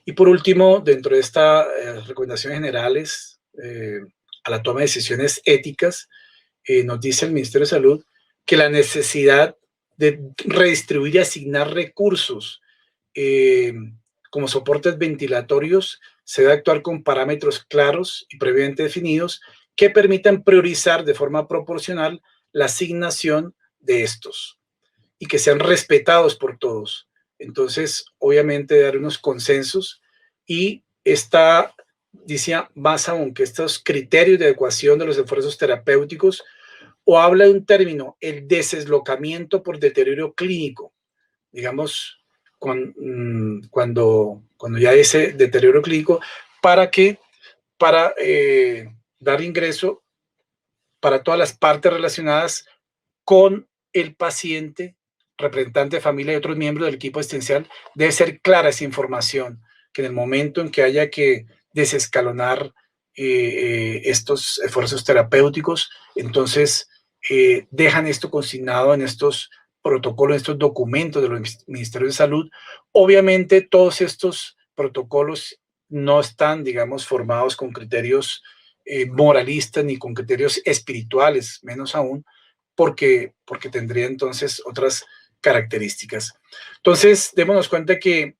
Y por último, dentro de estas recomendaciones generales a la toma de decisiones éticas, nos dice el Ministerio de Salud que la necesidad de redistribuir y asignar recursos como soportes ventilatorios se debe actuar con parámetros claros y previamente definidos que permitan priorizar de forma proporcional la asignación de estos y que sean respetados por todos. Entonces, obviamente, dar unos consensos y decía más aún que estos criterios de adecuación de los esfuerzos terapéuticos o habla de un término, el deslocamiento por deterioro clínico, digamos, cuando ya hay ese deterioro clínico, para dar ingreso para todas las partes relacionadas con el paciente, representante de familia y otros miembros del equipo asistencial. Debe ser clara esa información, que en el momento en que haya que desescalonar estos esfuerzos terapéuticos, entonces dejan esto consignado en estos protocolos, en estos documentos de los ministerios de salud. Obviamente todos estos protocolos no están, digamos, formados con criterios moralistas ni con criterios espirituales, menos aún, porque tendría entonces otras características. Entonces, démonos cuenta que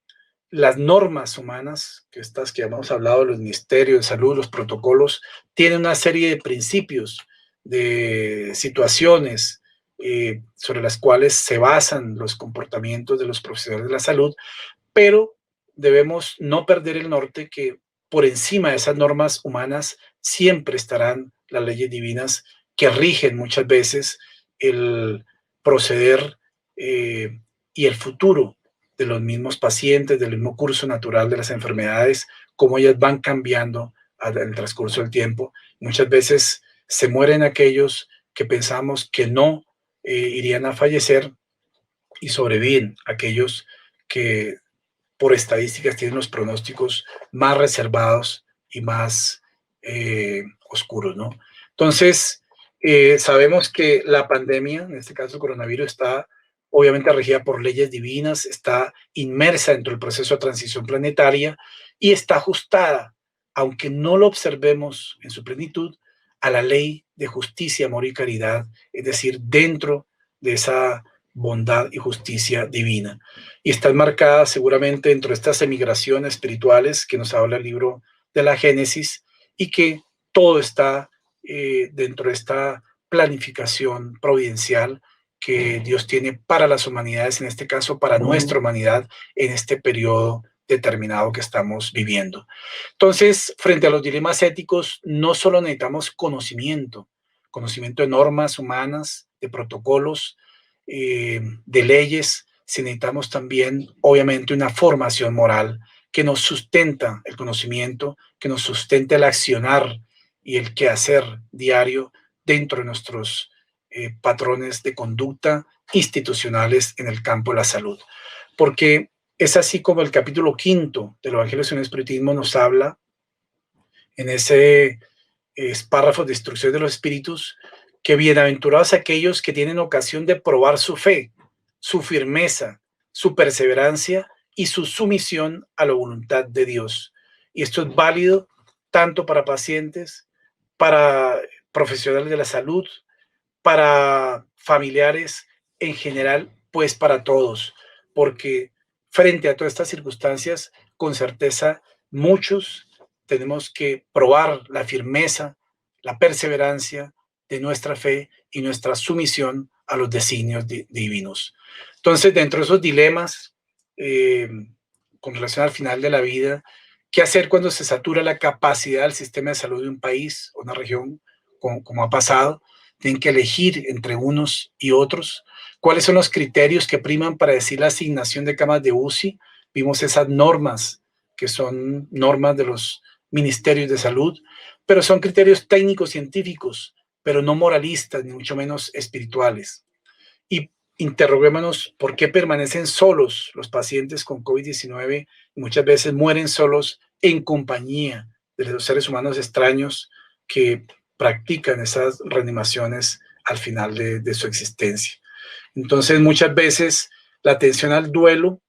las normas humanas, que estas que hemos hablado, los ministerios de salud, los protocolos, tienen una serie de principios, de situaciones sobre las cuales se basan los comportamientos de los profesionales de la salud, pero debemos no perder el norte que por encima de esas normas humanas siempre estarán las leyes divinas que rigen muchas veces el proceder y el futuro de los mismos pacientes, del mismo curso natural de las enfermedades, cómo ellas van cambiando en el transcurso del tiempo. Muchas veces se mueren aquellos que pensamos que no irían a fallecer y sobreviven aquellos que por estadísticas tienen los pronósticos más reservados y más oscuros, ¿no? Entonces, sabemos que la pandemia, en este caso el coronavirus, está obviamente regida por leyes divinas, está inmersa dentro del proceso de transición planetaria y está ajustada, aunque no lo observemos en su plenitud, a la ley de justicia, amor y caridad, es decir, dentro de esa bondad y justicia divina. Y está enmarcada seguramente dentro de estas emigraciones espirituales que nos habla el libro de la Génesis y que todo está dentro de esta planificación providencial que Dios tiene para las humanidades, en este caso para nuestra humanidad en este periodo determinado que estamos viviendo. Entonces, frente a los dilemas éticos, no solo necesitamos conocimiento de normas humanas, de protocolos, de leyes, sino necesitamos también, obviamente, una formación moral que nos sustenta el conocimiento, que nos sustente el accionar y el quehacer diario dentro de nuestros patrones de conducta institucionales en el campo de la salud. Porque es así como el capítulo 5 del Evangelio según el Espiritismo nos habla en ese párrafo de instrucción de los espíritus, que bienaventurados aquellos que tienen ocasión de probar su fe, su firmeza, su perseverancia y su sumisión a la voluntad de Dios. Y esto es válido tanto para pacientes, para profesionales de la salud, para familiares en general, pues para todos, porque frente a todas estas circunstancias, con certeza, muchos tenemos que probar la firmeza, la perseverancia de nuestra fe y nuestra sumisión a los designios divinos. Entonces, dentro de esos dilemas, con relación al final de la vida, ¿qué hacer cuando se satura la capacidad del sistema de salud de un país o una región, como ha pasado? Tienen que elegir entre unos y otros. ¿Cuáles son los criterios que priman para decir la asignación de camas de UCI? Vimos esas normas, que son normas de los ministerios de salud, pero son criterios técnicos, científicos, pero no moralistas, ni mucho menos espirituales. Y interroguémonos por qué permanecen solos los pacientes con COVID-19 y muchas veces mueren solos en compañía de los seres humanos extraños que practican esas reanimaciones al final de su existencia. Entonces, muchas veces la atención al duelo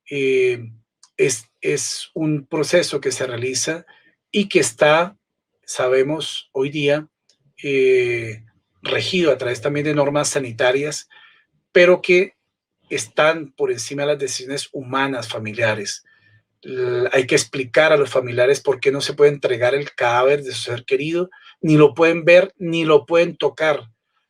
es un proceso que se realiza y que está, sabemos hoy día, regido a través también de normas sanitarias, pero que están por encima de las decisiones humanas, familiares. Hay que explicar a los familiares por qué no se puede entregar el cadáver de su ser querido, ni lo pueden ver, ni lo pueden tocar.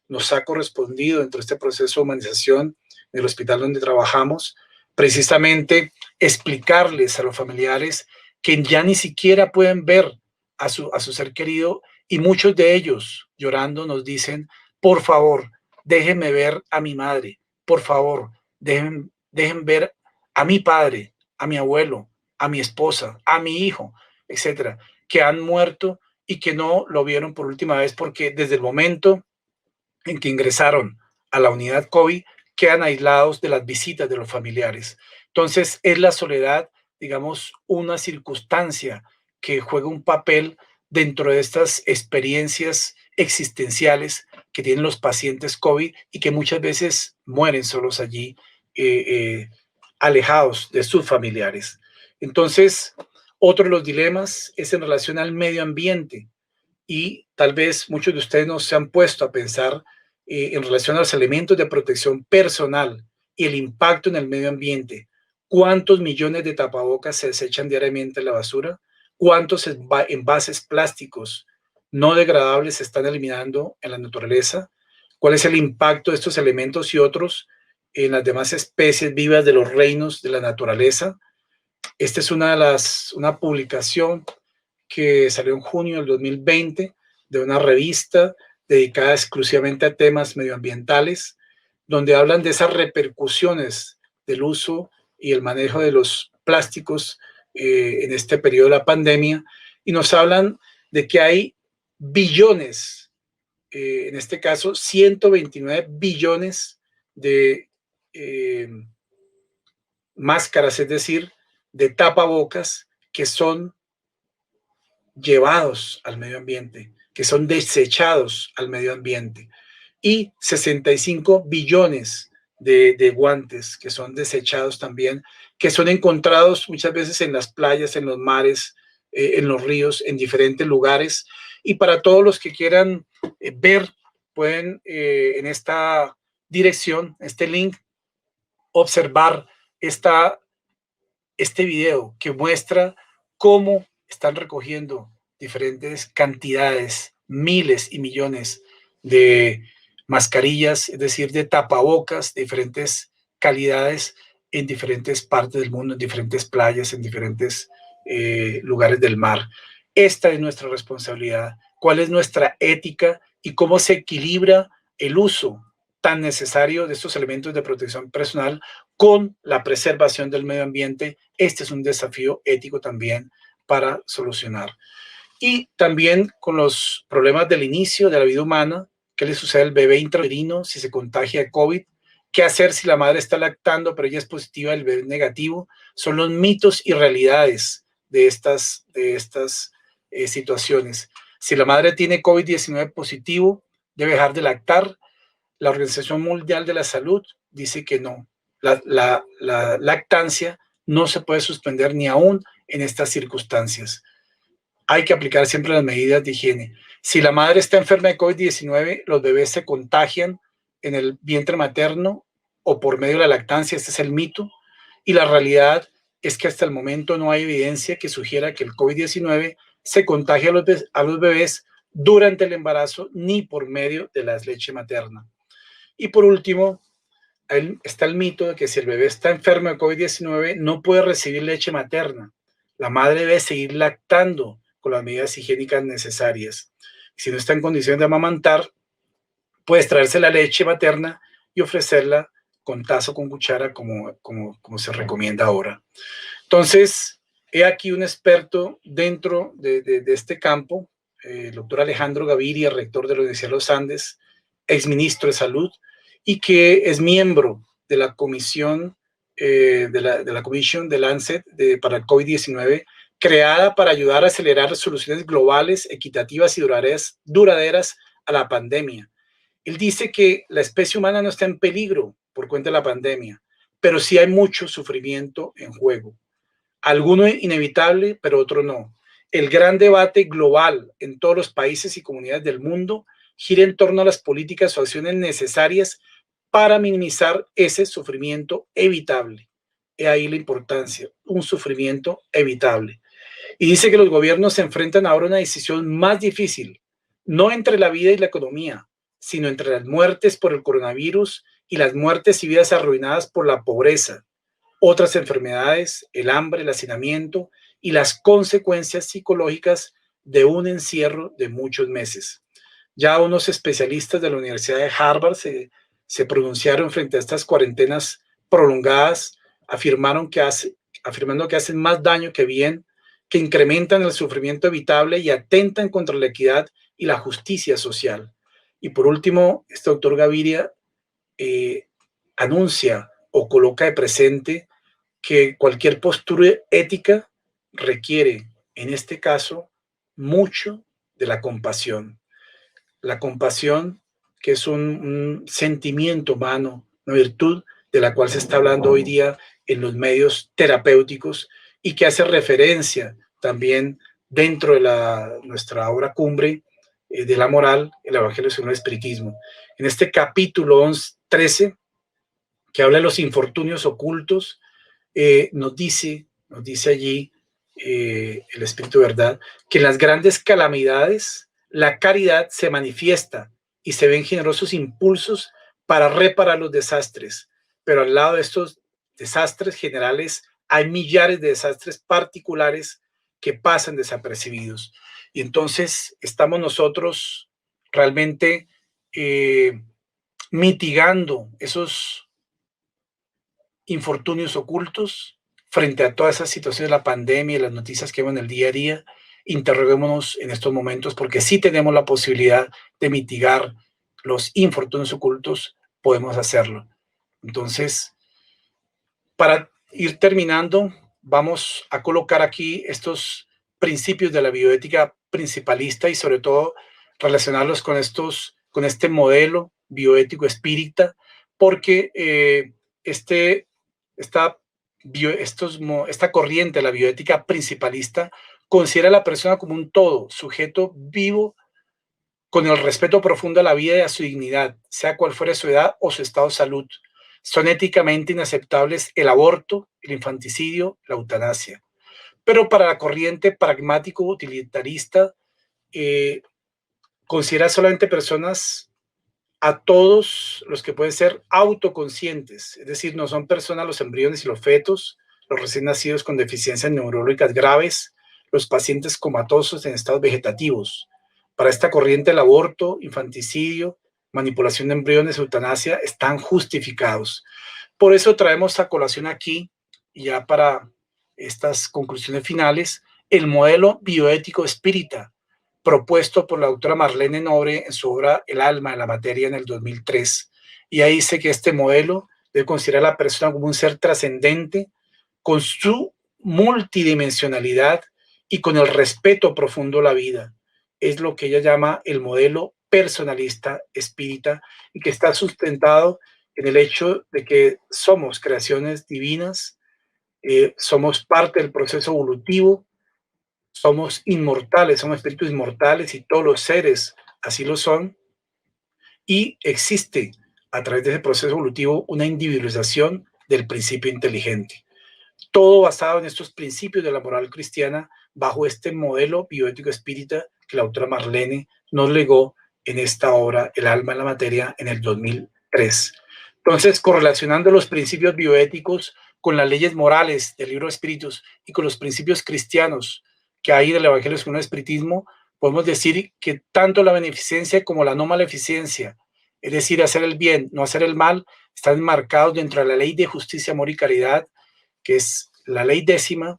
Nos ha correspondido dentro de este proceso de humanización en el hospital donde trabajamos, precisamente explicarles a los familiares que ya ni siquiera pueden ver a su ser querido, y muchos de ellos llorando nos dicen: por favor, déjenme ver a mi madre, por favor, dejen ver a mi padre, a mi abuelo, a mi esposa, a mi hijo, etcétera, que han muerto y que no lo vieron por última vez porque desde el momento en que ingresaron a la unidad COVID quedan aislados de las visitas de los familiares. Entonces es la soledad, digamos, una circunstancia que juega un papel dentro de estas experiencias existenciales que tienen los pacientes COVID y que muchas veces mueren solos allí, alejados de sus familiares. Entonces, otro de los dilemas es en relación al medio ambiente, y tal vez muchos de ustedes no se han puesto a pensar en relación a los elementos de protección personal y el impacto en el medio ambiente. ¿Cuántos millones de tapabocas se desechan diariamente en la basura? ¿Cuántos envases plásticos no degradables se están eliminando en la naturaleza? ¿Cuál es el impacto de estos elementos y otros en las demás especies vivas de los reinos de la naturaleza? Esta es una publicación que salió en junio del 2020 de una revista dedicada exclusivamente a temas medioambientales, donde hablan de esas repercusiones del uso y el manejo de los plásticos en este periodo de la pandemia, y nos hablan de que hay billones, en este caso 129 billones de máscaras, es decir, de tapabocas que son llevados al medio ambiente, que son desechados al medio ambiente, y 65 billones de guantes que son desechados también, que son encontrados muchas veces en las playas, en los mares, en los ríos, en diferentes lugares. Y para todos los que quieran ver, pueden en esta dirección, este link, observar este video que muestra cómo están recogiendo diferentes cantidades, miles y millones de mascarillas, es decir, de tapabocas de diferentes calidades en diferentes partes del mundo, en diferentes playas, en diferentes lugares del mar. Esta es nuestra responsabilidad. ¿Cuál es nuestra ética y cómo se equilibra el uso tan necesario de estos elementos de protección personal con la preservación del medio ambiente? Este es un desafío ético también para solucionar. Y también con los problemas del inicio de la vida humana, qué le sucede al bebé intrauterino si se contagia de COVID, qué hacer si la madre está lactando pero ella es positiva, el bebé es negativo. Son los mitos y realidades de estas situaciones. Si la madre tiene COVID-19 positivo, debe dejar de lactar. La Organización Mundial de la Salud dice que no. La lactancia no se puede suspender ni aún en estas circunstancias. Hay que aplicar siempre las medidas de higiene. Si la madre está enferma de COVID-19, los bebés se contagian en el vientre materno o por medio de la lactancia. Este es el mito. Y la realidad es que hasta el momento no hay evidencia que sugiera que el COVID-19 se contagie a los bebés durante el embarazo ni por medio de la leche materna. Y por último, está el mito de que si el bebé está enfermo de COVID-19 no puede recibir leche materna. La madre debe seguir lactando con las medidas higiénicas necesarias. Si no está en condición de amamantar, puede extraerse la leche materna y ofrecerla con taza o con cuchara como se recomienda ahora. Entonces, he aquí un experto dentro de este campo, el doctor Alejandro Gaviria, rector de la Universidad de los Andes, exministro de Salud, y que es miembro de la comisión de la Commission de Lancet para el COVID-19, creada para ayudar a acelerar soluciones globales, equitativas y duraderas a la pandemia. Él dice que la especie humana no está en peligro por cuenta de la pandemia, pero sí hay mucho sufrimiento en juego. Alguno inevitable, pero otro no. El gran debate global en todos los países y comunidades del mundo gira en torno a las políticas o acciones necesarias para minimizar ese sufrimiento evitable. He ahí la importancia, un sufrimiento evitable. Y dice que los gobiernos se enfrentan ahora a una decisión más difícil, no entre la vida y la economía, sino entre las muertes por el coronavirus y las muertes y vidas arruinadas por la pobreza, otras enfermedades, el hambre, el hacinamiento y las consecuencias psicológicas de un encierro de muchos meses. Ya unos especialistas de la Universidad de Harvard se pronunciaron frente a estas cuarentenas prolongadas, afirmando que hacen más daño que bien, que incrementan el sufrimiento evitable y atentan contra la equidad y la justicia social. Y por último, este doctor Gaviria anuncia o coloca de presente que cualquier postura ética requiere, en este caso, mucho de la compasión. La compasión, que es un sentimiento humano, una virtud de la cual se está hablando hoy día en los medios terapéuticos y que hace referencia también dentro de nuestra obra cumbre de la moral, el Evangelio según el Espiritismo. En este capítulo 13, que habla de los infortunios ocultos, nos dice allí el Espíritu de Verdad que en las grandes calamidades la caridad se manifiesta y se ven generosos impulsos para reparar los desastres, pero al lado de estos desastres generales hay millares de desastres particulares que pasan desapercibidos. Y entonces estamos nosotros realmente mitigando esos infortunios ocultos frente a todas esas situaciones de la pandemia y las noticias que vemos en el día a día. Interroguémonos en estos momentos porque sí tenemos la posibilidad de mitigar los infortunios ocultos, podemos hacerlo. Entonces, para ir terminando, vamos a colocar aquí estos principios de la bioética principalista y sobre todo relacionarlos con este modelo bioético espírita, porque esta corriente, la bioética principalista, considera a la persona como un todo, sujeto vivo, con el respeto profundo a la vida y a su dignidad, sea cual fuera su edad o su estado de salud. Son éticamente inaceptables el aborto, el infanticidio, la eutanasia. Pero para la corriente pragmático-utilitarista, considera solamente personas a todos los que pueden ser autoconscientes, es decir, no son personas los embriones y los fetos, los recién nacidos con deficiencias neurológicas graves, los pacientes comatosos en estados vegetativos. Para esta corriente, el aborto, infanticidio, manipulación de embriones, eutanasia están justificados. Por eso traemos a colación aquí, ya para estas conclusiones finales, el modelo bioético espírita, propuesto por la doctora Marlene Nobre en su obra El alma de la materia en el 2003. Y ahí dice que este modelo debe considerar a la persona como un ser trascendente con su multidimensionalidad y con el respeto profundo a la vida. Es lo que ella llama el modelo personalista espírita y que está sustentado en el hecho de que somos creaciones divinas, somos parte del proceso evolutivo, somos inmortales, somos espíritus inmortales y todos los seres así lo son, y existe a través de ese proceso evolutivo una individualización del principio inteligente. Todo basado en estos principios de la moral cristiana bajo este modelo bioético espírita que la autora Marlene nos legó en esta obra El alma en la materia en el 2003. Entonces, correlacionando los principios bioéticos con las leyes morales del libro de Espíritus y con los principios cristianos que hay del Evangelio según el Espiritismo, podemos decir que tanto la beneficencia como la no maleficencia, es decir, hacer el bien, no hacer el mal, están enmarcados dentro de la ley de justicia, amor y caridad, que es la ley 10ª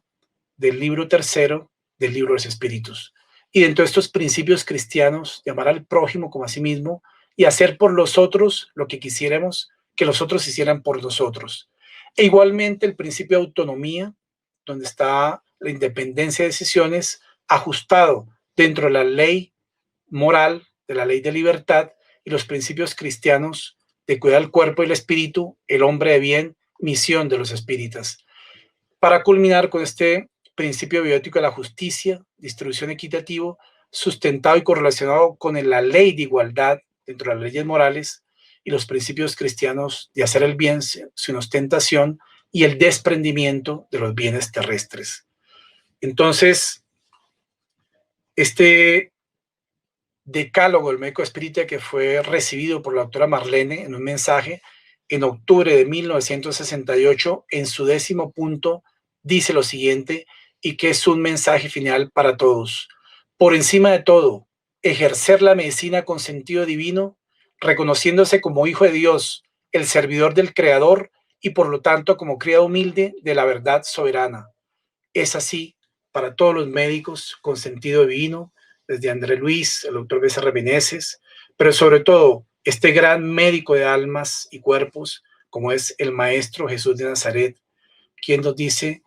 del libro 3º del libro de los Espíritus. Y dentro de estos principios cristianos, de amar al prójimo como a sí mismo y hacer por los otros lo que quisiéramos que los otros hicieran por nosotros. E igualmente el principio de autonomía, donde está la independencia de decisiones, ajustado dentro de la ley moral, de la ley de libertad y los principios cristianos de cuidar el cuerpo y el espíritu, el hombre de bien, misión de los espíritas. Para culminar con este principio bioético de la justicia, distribución equitativo, sustentado y correlacionado con la ley de igualdad dentro de las leyes morales y los principios cristianos de hacer el bien sin ostentación y el desprendimiento de los bienes terrestres. Entonces, este decálogo del médico espírita que fue recibido por la doctora Marlene en un mensaje en octubre de 1968, en su 10º punto, dice lo siguiente, y que es un mensaje final para todos. Por encima de todo, ejercer la medicina con sentido divino, reconociéndose como hijo de Dios, el servidor del Creador y por lo tanto como criado humilde de la verdad soberana. Es así para todos los médicos con sentido divino, desde André Luis, el doctor Becerra Meneses, pero sobre todo este gran médico de almas y cuerpos, como es el Maestro Jesús de Nazaret, quien nos dice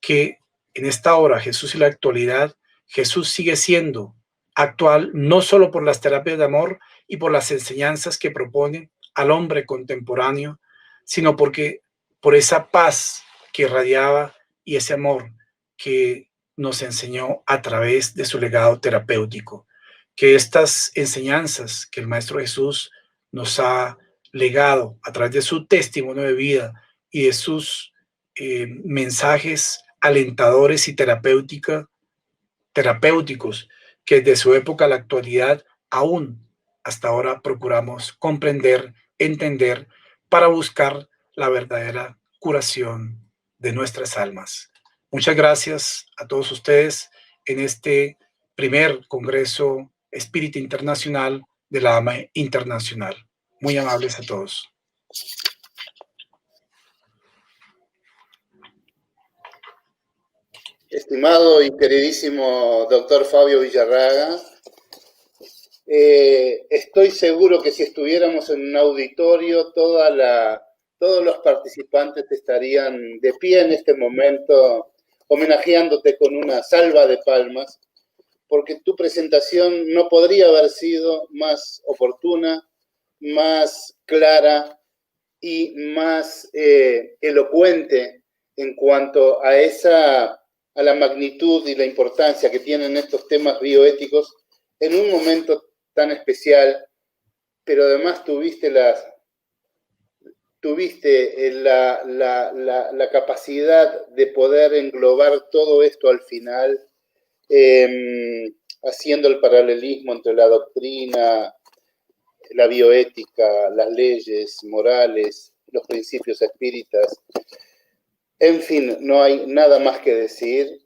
que en esta hora, Jesús y la actualidad, Jesús sigue siendo actual no solo por las terapias de amor y por las enseñanzas que propone al hombre contemporáneo, sino porque por esa paz que irradiaba y ese amor que nos enseñó a través de su legado terapéutico. Que estas enseñanzas que el Maestro Jesús nos ha legado a través de su testimonio de vida y de sus mensajes alentadores y terapéuticos que de su época a la actualidad aún hasta ahora procuramos comprender, entender para buscar la verdadera curación de nuestras almas. Muchas gracias a todos ustedes en este primer Congreso Espírita Internacional de la AMA Internacional. Muy amables a todos. Estimado y queridísimo doctor Fabio Villarraga, estoy seguro que si estuviéramos en un auditorio, todos los participantes estarían de pie en este momento, homenajeándote con una salva de palmas, porque tu presentación no podría haber sido más oportuna, más clara y más elocuente en cuanto a la magnitud y la importancia que tienen estos temas bioéticos en un momento tan especial, pero además tuviste la capacidad de poder englobar todo esto al final, haciendo el paralelismo entre la doctrina la bioética, las leyes morales, los principios espíritas. En fin, no hay nada más que decir.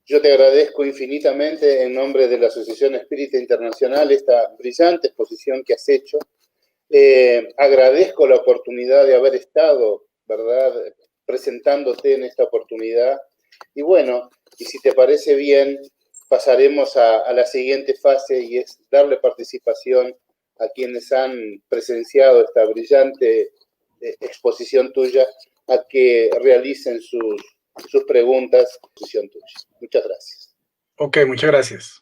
Yo te agradezco infinitamente en nombre de la Asociación Espírita Internacional esta brillante exposición que has hecho. Agradezco la oportunidad de haber estado, ¿verdad?, presentándote en esta oportunidad. Y bueno, y si te parece bien, pasaremos a la siguiente fase, y es darle participación a quienes han presenciado esta brillante exposición tuya, a que realicen sus preguntas. Exposición tuya. Muchas gracias. Ok, muchas gracias.